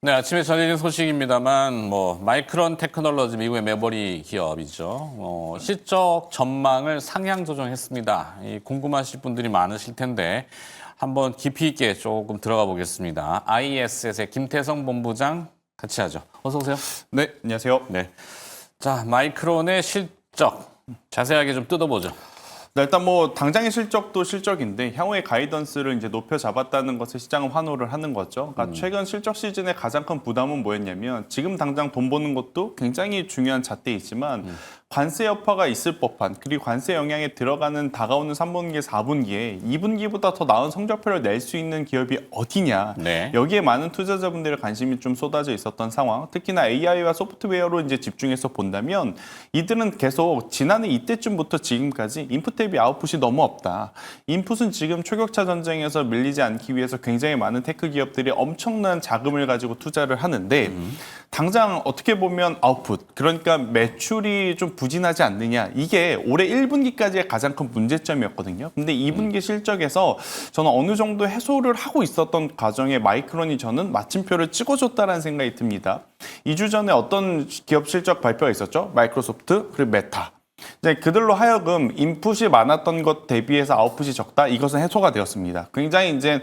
네, 아침에 전해진 소식입니다만, 마이크론 테크놀로지 미국의 메모리 기업이죠. 실적 전망을 상향 조정했습니다. 궁금하실 분들이 많으실 텐데, 한번 깊이 있게 조금 들어가 보겠습니다. ISS의 김태성 본부장 같이 하죠. 어서 오세요. 네, 안녕하세요. 네. 자, 마이크론의 실적 자세하게 좀 뜯어보죠. 네, 일단 당장의 실적도 실적인데 향후의 가이던스를 이제 높여 잡았다는 것에 시장은 환호를 하는 거죠. 그러니까 최근 실적 시즌의 가장 큰 부담은 뭐였냐면 지금 당장 돈 버는 것도 굉장히 중요한 잣대이지만 관세 여파가 있을 법한 그리고 관세 영향에 들어가는 다가오는 3분기, 4분기에 2분기보다 더 나은 성적표를 낼 수 있는 기업이 어디냐. 네. 여기에 많은 투자자분들의 관심이 좀 쏟아져 있었던 상황. 특히나 AI와 소프트웨어로 이제 집중해서 본다면 이들은 계속 지난해 이때쯤부터 지금까지 인풋 대비 아웃풋이 너무 없다. 인풋은 지금 초격차 전쟁에서 밀리지 않기 위해서 굉장히 많은 테크 기업들이 엄청난 자금을 가지고 투자를 하는데 당장 어떻게 보면 아웃풋, 그러니까 매출이 좀 부진하지 않느냐. 이게 올해 1분기까지의 가장 큰 문제점이었거든요. 근데 2분기 실적에서 저는 어느 정도 해소를 하고 있었던 과정에 마이크론이 저는 마침표를 찍어줬다는 생각이 듭니다. 2주 전에 어떤 기업 실적 발표가 있었죠? 마이크로소프트, 그리고 메타. 이제 그들로 하여금 인풋이 많았던 것 대비해서 아웃풋이 적다. 이것은 해소가 되었습니다. 굉장히 이제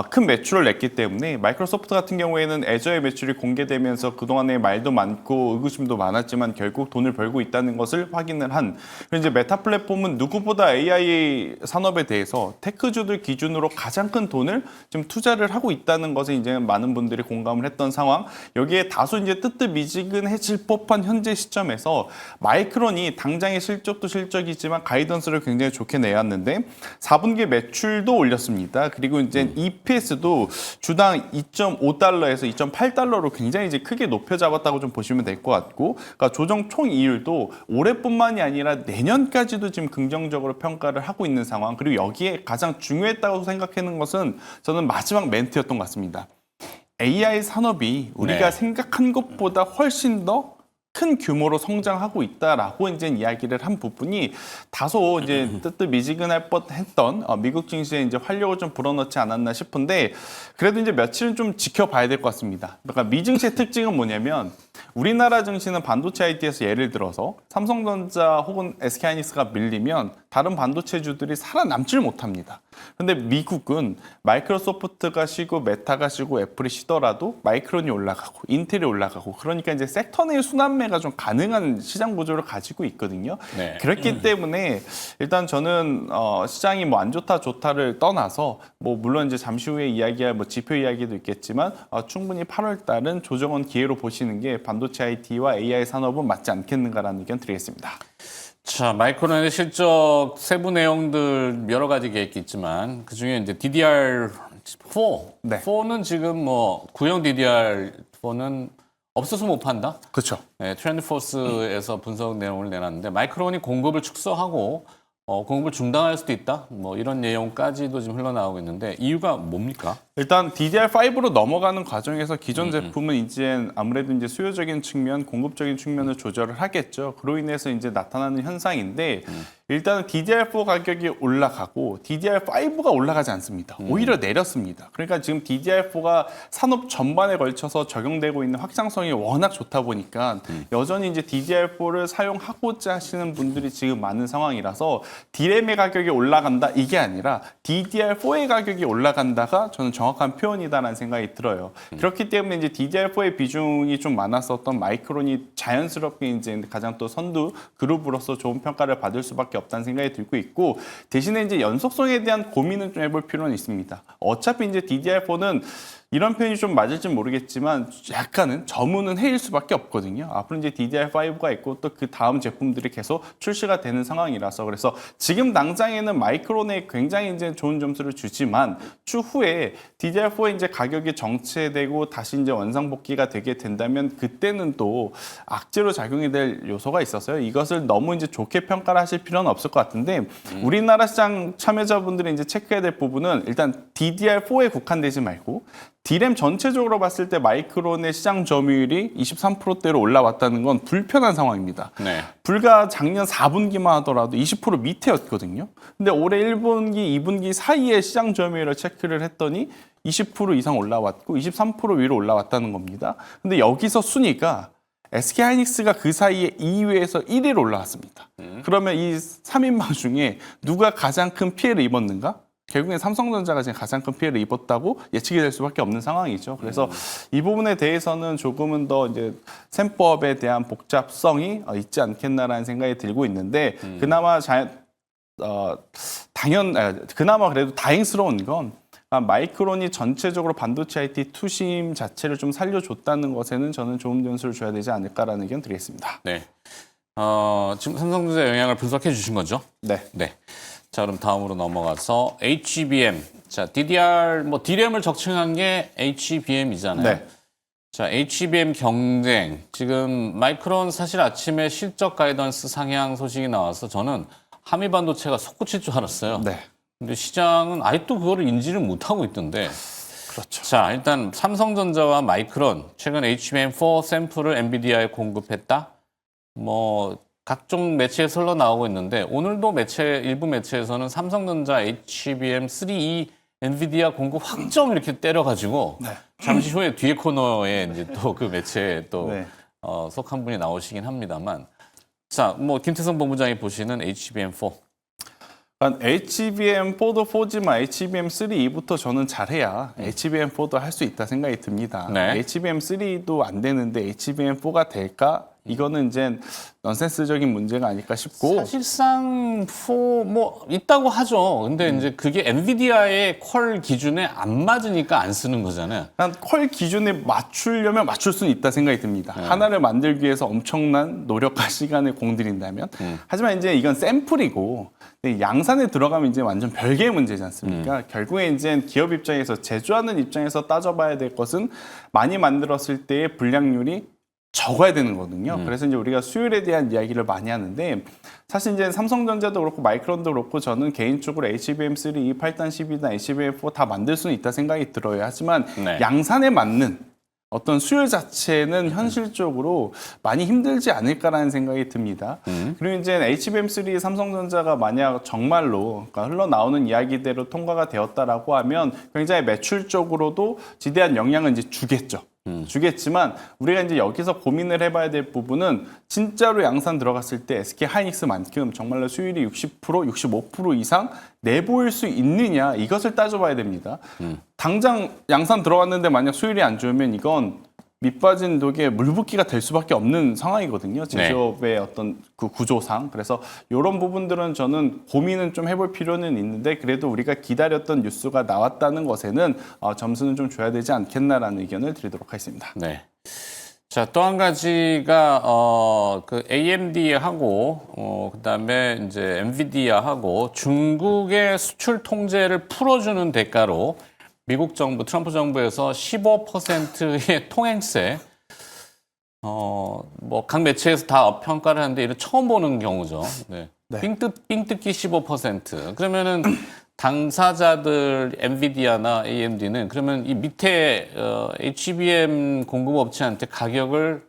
큰 매출을 냈기 때문에 마이크로소프트 같은 경우에는 애저의 매출이 공개되면서 그동안에 말도 많고 의구심도 많았지만 결국 돈을 벌고 있다는 것을 확인을 한. 그리고 이제 메타 플랫폼은 누구보다 AI 산업에 대해서 테크주들 기준으로 가장 큰 돈을 지금 투자를 하고 있다는 것에 이제 많은 분들이 공감을 했던 상황. 여기에 다소 이제 뜨뜻미지근해질 법한 현재 시점에서 마이크론이 당장의 실적도 실적이지만 가이던스를 굉장히 좋게 내왔는데 4분기 매출도 올렸습니다. 그리고 이제 EPS도 주당 2.5달러에서 2.8달러로 굉장히 이제 크게 높여 잡았다고 좀 보시면 될 것 같고, 그러니까 조정 총 이율도 올해뿐만이 아니라 내년까지도 지금 긍정적으로 평가를 하고 있는 상황. 그리고 여기에 가장 중요했다고 생각하는 것은 저는 마지막 멘트였던 것 같습니다. AI 산업이 우리가 생각한 것보다 훨씬 더 큰 규모로 성장하고 있다라고 이제 이야기를 한 부분이 다소 이제 뜨뜻미지근할 뻔했던 미국 증시에 이제 활력을 좀 불어넣지 않았나 싶은데 그래도 이제 며칠은 좀 지켜봐야 될 것 같습니다. 그러니까 미증시의 특징은 뭐냐면 우리나라 증시는 반도체 IT에서 예를 들어서 삼성전자 혹은 SK하이닉스가 밀리면 다른 반도체주들이 살아남질 못합니다. 근데 미국은 마이크로소프트가 쉬고 메타가 쉬고 애플이 쉬더라도 마이크론이 올라가고 인텔이 올라가고 그러니까 이제 섹터 내의 순환매가 좀 가능한 시장 구조를 가지고 있거든요. 네. 그렇기 때문에 일단 저는 시장이 안 좋다 좋다를 떠나서 물론 이제 잠시 후에 이야기할 지표 이야기도 있겠지만 충분히 8월 달은 조정원 기회로 보시는 게 반도체 IT와 AI 산업은 맞지 않겠는가라는 의견 드리겠습니다. 자, 마이크론의 실적 세부 내용들 여러 가지가 있겠지만 그중에 이제 DDR4, 네. 4는 지금 구형 DDR4는 없어서 못 판다. 그렇죠. 네, 트렌드포스에서 분석 내용을 내놨는데 마이크론이 공급을 축소하고 공급을 중단할 수도 있다. 이런 내용까지도 지금 흘러나오고 있는데 이유가 뭡니까? 일단 DDR5로 넘어가는 과정에서 기존 제품은 이제 아무래도 이제 수요적인 측면, 공급적인 측면을 조절을 하겠죠. 그로 인해서 이제 나타나는 현상인데 일단은 DDR4 가격이 올라가고 DDR5가 올라가지 않습니다. 오히려 내렸습니다. 그러니까 지금 DDR4가 산업 전반에 걸쳐서 적용되고 있는 확장성이 워낙 좋다 보니까 여전히 이제 DDR4를 사용하고자 하시는 분들이 지금 많은 상황이라서 D램의 가격이 올라간다 이게 아니라 DDR4의 가격이 올라간다가 저는 정확한 표현이다라는 생각이 들어요. 그렇기 때문에 이제 DDR4의 비중이 좀 많았었던 마이크론이 자연스럽게 이제 가장 또 선두 그룹으로서 좋은 평가를 받을 수밖에 없다는 생각이 들고 있고 대신에 이제 연속성에 대한 고민은 좀 해볼 필요는 있습니다. 어차피 이제 DDR4는 이런 표현이 좀 맞을지 모르겠지만 약간은 저문은 해일 수밖에 없거든요. 앞으로 이제 DDR5가 있고 또 그 다음 제품들이 계속 출시가 되는 상황이라서 그래서 지금 당장에는 마이크론에 굉장히 이제 좋은 점수를 주지만 추후에 DDR4의 이제 가격이 정체되고 다시 이제 원상복귀가 되게 된다면 그때는 또 악재로 작용이 될 요소가 있어서요. 이것을 너무 이제 좋게 평가를 하실 필요는 없을 것 같은데 우리나라 시장 참여자분들이 이제 체크해야 될 부분은 일단 DDR4에 국한되지 말고 D램 전체적으로 봤을 때 마이크론의 시장 점유율이 23%대로 올라왔다는 건 불편한 상황입니다. 네. 불과 작년 4분기만 하더라도 20% 밑에였거든요. 근데 올해 1분기, 2분기 사이에 시장 점유율을 체크를 했더니 20% 이상 올라왔고 23% 위로 올라왔다는 겁니다. 근데 여기서 순위가 SK하이닉스가 그 사이에 2위에서 1위로 올라왔습니다. 그러면 이 3인방 중에 누가 가장 큰 피해를 입었는가? 결국엔 삼성전자가 지금 가장 큰 피해를 입었다고 예측이 될 수밖에 없는 상황이죠. 그래서 이 부분에 대해서는 조금은 더 이제 셈법에 대한 복잡성이 있지 않겠나라는 생각이 들고 있는데 그나마 그래도 다행스러운 건 마이크론이 전체적으로 반도체 IT 투심 자체를 좀 살려줬다는 것에는 저는 좋은 점수를 줘야 되지 않을까라는 의견 드리겠습니다. 네. 지금 삼성전자 영향을 분석해 주신 거죠? 네. 네. 자, 그럼 다음으로 넘어가서 HBM. 자, DDR, DRAM을 적층한 게 HBM이잖아요. 네. 자, HBM 경쟁. 지금 마이크론 사실 아침에 실적 가이던스 상향 소식이 나와서 저는 한미 반도체가 솟구칠 줄 알았어요. 네. 근데 시장은 아직도 그거를 인지를 못하고 있던데. 그렇죠. 자, 일단 삼성전자와 마이크론 최근 HBM4 샘플을 엔비디아에 공급했다. 각종 매체에서 흘러나오고 있는데 오늘도 일부 매체에서는 삼성전자 HBM3E 엔비디아 공급 확정 이렇게 때려가지고 네. 잠시 후에 뒤에 코너에 이제 또 그 매체에 또 네. 속한 분이 나오시긴 합니다만. 자, 김태성 본부장이 보시는 HBM4. HBM4도 4지만 HBM3부터 저는 잘해야 HBM4도 할 수 있다 생각이 듭니다. 네. HBM3도 안 되는데 HBM4가 될까? 이거는 이제 넌센스적인 문제가 아닐까 싶고. 사실상 4 있다고 하죠. 근데 이제 그게 엔비디아의 퀄 기준에 안 맞으니까 안 쓰는 거잖아요. 퀄 기준에 맞추려면 맞출 수는 있다 생각이 듭니다. 하나를 만들기 위해서 엄청난 노력과 시간을 공들인다면. 하지만 이제 이건 샘플이고 양산에 들어가면 이제 완전 별개의 문제지 않습니까? 결국에 이제 기업 입장에서 제조하는 입장에서 따져봐야 될 것은 많이 만들었을 때의 불량률이 적어야 되는 거거든요. 그래서 이제 우리가 수율에 대한 이야기를 많이 하는데 사실 이제 삼성전자도 그렇고 마이크론도 그렇고 저는 개인적으로 HBM3, 8단 12단, HBM4 다 만들 수는 있다 생각이 들어요. 하지만 네. 양산에 맞는 어떤 수율 자체는 현실적으로 많이 힘들지 않을까라는 생각이 듭니다. 그리고 이제 HBM3 삼성전자가 만약 정말로 흘러나오는 이야기대로 통과가 되었다라고 하면 굉장히 매출적으로도 지대한 영향을 이제 주겠죠. 주겠지만 우리가 이제 여기서 고민을 해봐야 될 부분은 진짜로 양산 들어갔을 때 SK하이닉스만큼 정말로 수율이 60%, 65% 이상 내보일 수 있느냐 이것을 따져봐야 됩니다. 당장 양산 들어갔는데 만약 수율이 안 좋으면 이건 밑빠진 독에 물붓기가 될 수밖에 없는 상황이거든요. 제조업의 어떤 그 구조상. 그래서 이런 부분들은 저는 고민은 좀 해볼 필요는 있는데 그래도 우리가 기다렸던 뉴스가 나왔다는 것에는 점수는 좀 줘야 되지 않겠나라는 의견을 드리도록 하겠습니다. 네. 자, 또 한 가지가 그 AMD하고 그다음에 이제 엔비디아하고 중국의 수출 통제를 풀어주는 대가로 미국 정부, 트럼프 정부에서 15%의 통행세, 각 매체에서 다 평가를 하는데 이런 처음 보는 경우죠. 네. 네. 삥뜯기 15%. 그러면은 당사자들 엔비디아나 AMD는 그러면 이 밑에 HBM 공급업체한테 가격을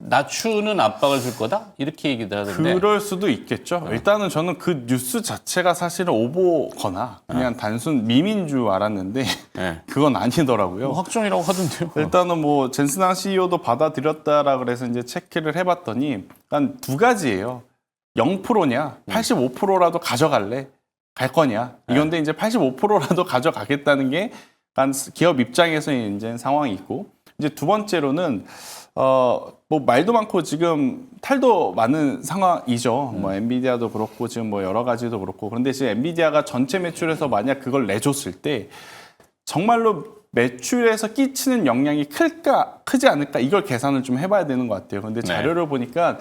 낮추는 압박을 줄 거다? 이렇게 얘기들 하던데. 그럴 수도 있겠죠. 일단은 저는 그 뉴스 자체가 사실은 오보거나 그냥 단순 밈인 줄 알았는데 네. 그건 아니더라고요. 확정이라고 하던데요. 일단은 젠슨항 CEO도 받아들였다라 그래서 이제 체크를 해봤더니 한 두 가지예요. 0%냐, 85%라도 가져갈래? 갈 거냐? 이건데 이제 85%라도 가져가겠다는 게 기업 입장에서의 이제 상황이 있고 이제 두 번째로는 말도 많고 지금 탈도 많은 상황이죠. 엔비디아도 그렇고 지금 여러 가지도 그렇고 그런데 지금 엔비디아가 전체 매출에서 만약 그걸 내줬을 때 정말로 매출에서 끼치는 영향이 크지 않을까 이걸 계산을 좀 해봐야 되는 것 같아요. 그런데 자료를 보니까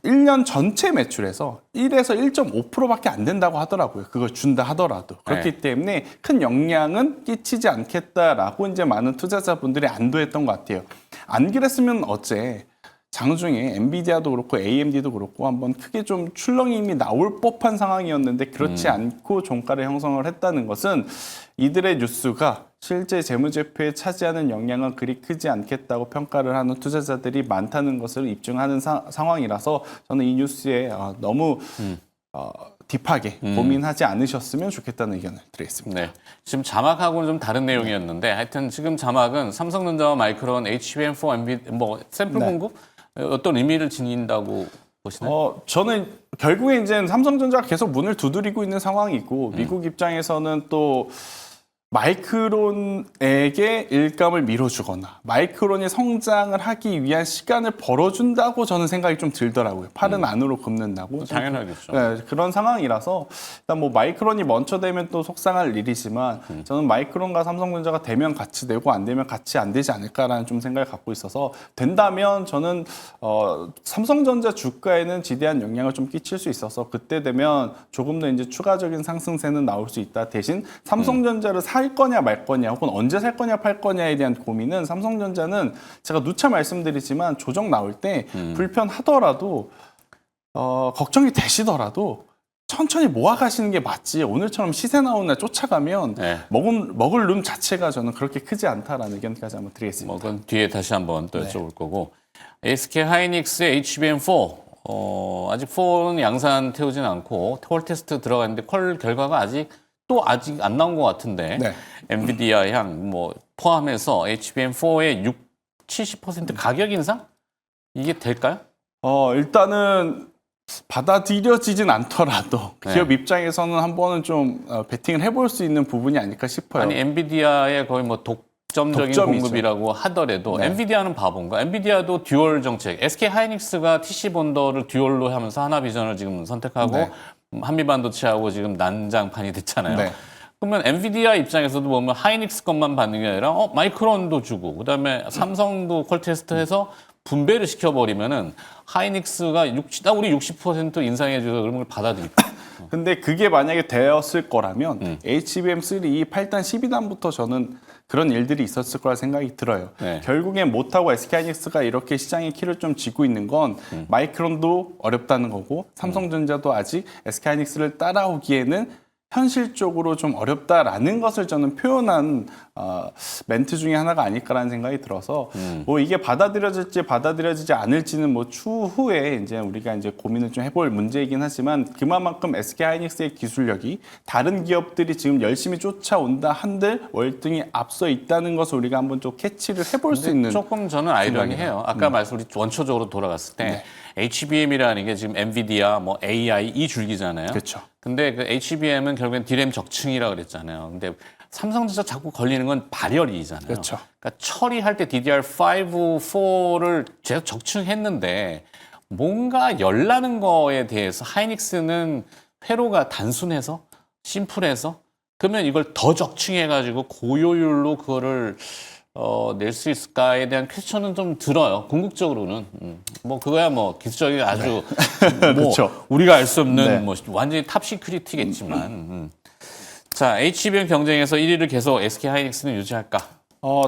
1년 전체 매출에서 1에서 1.5%밖에 안 된다고 하더라고요. 그걸 준다 하더라도. 그렇기 때문에 큰 영향은 끼치지 않겠다라고 이제 많은 투자자분들이 안도했던 것 같아요. 안 그랬으면 어째 장중에 엔비디아도 그렇고 AMD도 그렇고 한번 크게 좀 출렁임이 나올 법한 상황이었는데 그렇지 않고 종가를 형성을 했다는 것은 이들의 뉴스가 실제 재무제표에 차지하는 영향은 그리 크지 않겠다고 평가를 하는 투자자들이 많다는 것을 입증하는 상황이라서 저는 이 뉴스에 너무 딥하게 고민하지 않으셨으면 좋겠다는 의견을 드리겠습니다. 네. 지금 자막하고는 좀 다른 내용이었는데 하여튼 지금 자막은 삼성전자와 마이크론 HBM4 NV 뭐 샘플 네. 공급 어떤 의미를 지닌다고 보시나요? 저는 결국에 이제 삼성전자가 계속 문을 두드리고 있는 상황이고 미국 입장에서는 또 마이크론에게 일감을 밀어주거나 마이크론이 성장을 하기 위한 시간을 벌어준다고 저는 생각이 좀 들더라고요. 팔은 안으로 굽는다고. 당연하겠죠. 네, 그런 상황이라서 일단 뭐 마이크론이 먼저 되면 또 속상할 일이지만 저는 마이크론과 삼성전자가 되면 같이 되고 안 되면 같이 안 되지 않을까라는 좀 생각을 갖고 있어서 된다면 저는 삼성전자 주가에는 지대한 영향을 좀 끼칠 수 있어서 그때 되면 조금 더 이제 추가적인 상승세는 나올 수 있다. 대신 삼성전자를 살 거냐 말 거냐 혹은 언제 살 거냐 팔 거냐에 대한 고민은 삼성전자는 제가 누차 말씀드리지만 조정 나올 때 불편하더라도 걱정이 되시더라도 천천히 모아가시는 게 맞지 오늘처럼 시세 나오는 날 쫓아가면 네. 먹을 룸 자체가 저는 그렇게 크지 않다라는 의견까지 한번 드리겠습니다. 뭐 그건 뒤에 다시 한번 또 여쭤볼 거고 SK 하이닉스의 HBM4 아직 4는 양산 태우진 않고 퀄 테스트 들어갔는데 퀄 결과가 아직 안 나온 것 같은데 네. 엔비디아 향 뭐 포함해서 HBM4의 70% 가격 인상 이게 될까요? 일단은 받아들여지진 않더라도 네. 기업 입장에서는 한 번은 좀 베팅을 해볼 수 있는 부분이 아닐까 싶어요. 아니 엔비디아의 거의 뭐 독점적인 독점이죠. 공급이라고 하더라도 네. 엔비디아는 바본가? 엔비디아도 듀얼 정책. SK 하이닉스가 TC 본더를 듀얼로 하면서 하나비전을 지금 선택하고 네. 한미반도체하고 지금 난장판이 됐잖아요. 네. 그러면 엔비디아 입장에서도 보면 하이닉스 것만 받는 게 아니라 마이크론도 주고 그다음에 삼성도 퀄 테스트해서 분배를 시켜버리면은 하이닉스가 우리 60% 인상해줘서 그런 걸 받아들일까? 근데 그게 만약에 되었을 거라면 HBM3 8단 12단부터 저는 그런 일들이 있었을 거라 생각이 들어요. 네. 결국엔 못하고 SK하이닉스가 이렇게 시장의 키를 좀 쥐고 있는 건 마이크론도 어렵다는 거고 삼성전자도 아직 SK하이닉스를 따라오기에는 현실적으로 좀 어렵다라는 것을 저는 표현한 멘트 중에 하나가 아닐까라는 생각이 들어서 뭐 이게 받아들여질지 받아들여지지 않을지는 뭐 추후에 이제 우리가 이제 고민을 좀 해볼 문제이긴 하지만 그만큼 SK하이닉스의 기술력이 다른 기업들이 지금 열심히 쫓아온다 한들 월등히 앞서 있다는 것을 우리가 한번 좀 캐치를 해볼 수 있는 조금 저는 아이러니해요. 아까 말씀 원초적으로 돌아갔을 때 HBM이라는 게 지금 엔비디아, 뭐 AI 이 줄기잖아요. 그렇죠. 근데 그 HBM은 결국엔 디램 적층이라 그랬잖아요. 근데 삼성전자 자꾸 걸리는 건 발열이잖아요. 그렇죠. 그러니까 처리할 때 DDR5, 4를 계속 적층했는데 뭔가 열나는 거에 대해서 하이닉스는 회로가 단순해서 심플해서 그러면 이걸 더 적층해가지고 고효율로 그거를 낼 수 있을까에 대한 퀘스천은 좀 들어요. 궁극적으로는 뭐 그거야 뭐 기술적인 아주 뭐 그렇죠. 우리가 알 수 없는 네. 뭐 완전히 탑 시큐리티겠지만 자 HBM 경쟁에서 1위를 계속 SK 하이닉스는 유지할까?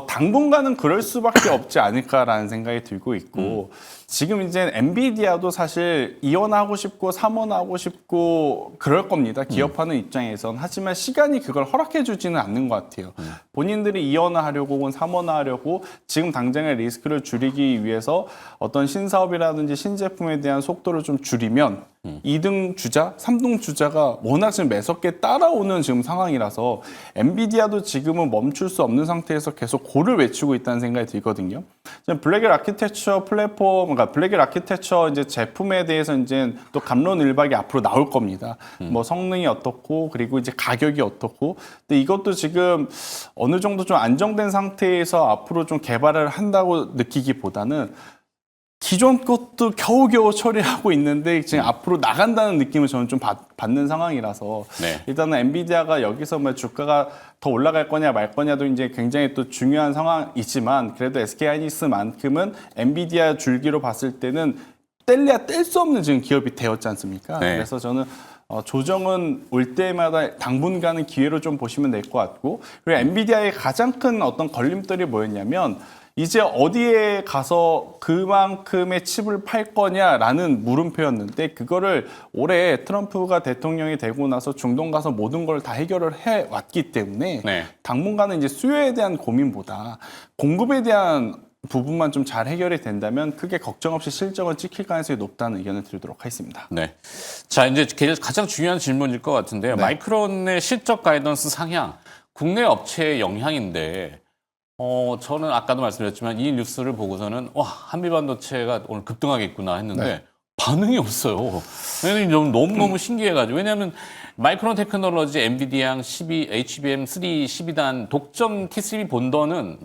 당분간은 그럴 수밖에 없지 않을까라는 생각이 들고 있고 지금 이제 엔비디아도 사실 이원하고 싶고 삼원하고 싶고 그럴 겁니다. 기업하는 입장에선. 하지만 시간이 그걸 허락해 주지는 않는 것 같아요. 본인들이 이원화하려고 혹은 삼원화하려고 지금 당장의 리스크를 줄이기 위해서 어떤 신사업이라든지 신제품에 대한 속도를 좀 줄이면 2등 주자, 3등 주자가 워낙 지금 매섭게 따라오는 지금 상황이라서 엔비디아도 지금은 멈출 수 없는 상태에서 계속 고를 외치고 있다는 생각이 들거든요. 블랙엘 아키텍처 플랫폼, 그러니까 블랙엘 아키텍처 이제 제품에 대해서 이제 또 갑론을박이 앞으로 나올 겁니다. 뭐 성능이 어떻고 그리고 이제 가격이 어떻고. 근데 이것도 지금 어느 정도 좀 안정된 상태에서 앞으로 좀 개발을 한다고 느끼기보다는 기존 것도 겨우겨우 처리하고 있는데 지금 앞으로 나간다는 느낌을 저는 좀 받는 상황이라서 네. 일단은 엔비디아가 여기서 뭐 주가가 더 올라갈 거냐 말 거냐도 이제 굉장히 또 중요한 상황이지만 그래도 SK하이닉스만큼은 엔비디아 줄기로 봤을 때는 뗄래야 뗄 수 없는 지금 기업이 되었지 않습니까? 네. 그래서 저는 조정은 올 때마다 당분간은 기회로 좀 보시면 될 것 같고 그리고 엔비디아의 가장 큰 어떤 걸림돌이 뭐였냐면 이제 어디에 가서 그만큼의 칩을 팔 거냐라는 물음표였는데 그거를 올해 트럼프가 대통령이 되고 나서 중동 가서 모든 걸 다 해결을 해왔기 때문에 네. 당분간은 이제 수요에 대한 고민보다 공급에 대한 부분만 좀 잘 해결이 된다면 크게 걱정 없이 실적은 찍힐 가능성이 높다는 의견을 드리도록 하겠습니다. 네. 자, 이제 가장 중요한 질문일 것 같은데요. 네. 마이크론의 실적 가이던스 상향, 국내 업체의 영향인데, 저는 아까도 말씀드렸지만 이 뉴스를 보고서는 와, 한미반도체가 오늘 급등하겠구나 했는데 네. 반응이 없어요. 너무너무 신기해가지고. 왜냐하면 마이크론 테크놀로지 엔비디아 12, HBM3 12단 독점 TCB 본더는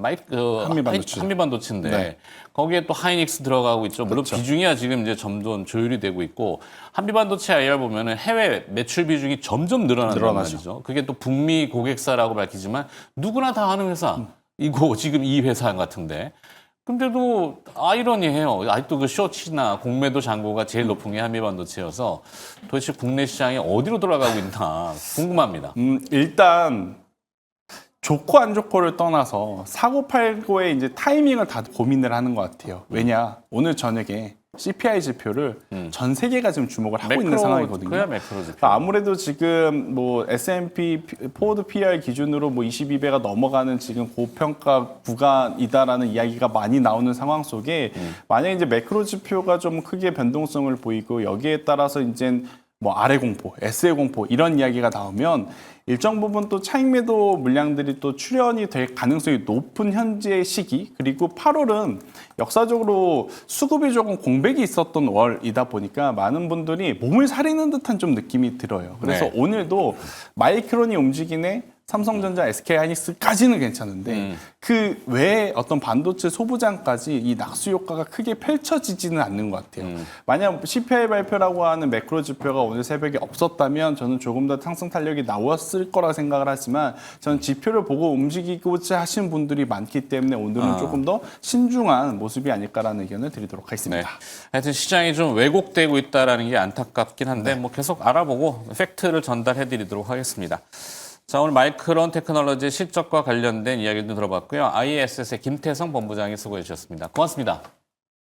한미반도체인데 네. 거기에 또 하이닉스 들어가고 있죠. 물론 그렇죠. 비중이야 지금 이제 점점 조율이 되고 있고 한미반도체 IR 보면은 해외 매출 비중이 점점 늘어난단 말이죠. 그게 또 북미 고객사라고 밝히지만 누구나 다 아는 회사. 이거 지금 이 회사 같은데. 근데도 아이러니해요. 아직도 그 쇼치나 공매도 잔고가 제일 높은 게 한미반도체여서 도대체 국내 시장이 어디로 돌아가고 있나 궁금합니다. 일단 좋고 안 좋고를 떠나서 사고 팔고의 이제 타이밍을 다 고민을 하는 것 같아요. 왜냐 오늘 저녁에 CPI 지표를 전 세계가 지금 주목을 하고 있는 상황이거든요. 그야 매크로 지표. 그러니까 아무래도 지금 뭐 S&P 포워드 PR 기준으로 뭐 22배가 넘어가는 지금 고평가 구간이다라는 이야기가 많이 나오는 상황 속에 만약에 이제 매크로 지표가 좀 크게 변동성을 보이고 여기에 따라서 이제 뭐 아래 공포, SL 공포 이런 이야기가 나오면 일정 부분 또 차익 매도 물량들이 또 출현이 될 가능성이 높은 현재 시기 그리고 8월은 역사적으로 수급이 조금 공백이 있었던 월이다 보니까 많은 분들이 몸을 사리는 듯한 좀 느낌이 들어요. 그래서 네. 오늘도 마이크론이 움직이네 삼성전자, SK하이닉스까지는 괜찮은데 그 외에 어떤 반도체 소부장까지 이 낙수 효과가 크게 펼쳐지지는 않는 것 같아요. 만약 CPI 발표라고 하는 매크로 지표가 오늘 새벽에 없었다면 저는 조금 더 상승 탄력이 나왔을 거라 생각을 하지만 저는 지표를 보고 움직이고자 하신 분들이 많기 때문에 오늘은 조금 더 신중한 모습이 아닐까라는 의견을 드리도록 네. 하겠습니다. 하여튼 시장이 좀 왜곡되고 있다는 게 안타깝긴 한데 뭐 계속 알아보고 팩트를 전달해드리도록 하겠습니다. 자, 오늘 마이크론 테크놀로지 실적과 관련된 이야기도 들어봤고요. ISS의 김태성 본부장이 수고해 주셨습니다. 고맙습니다.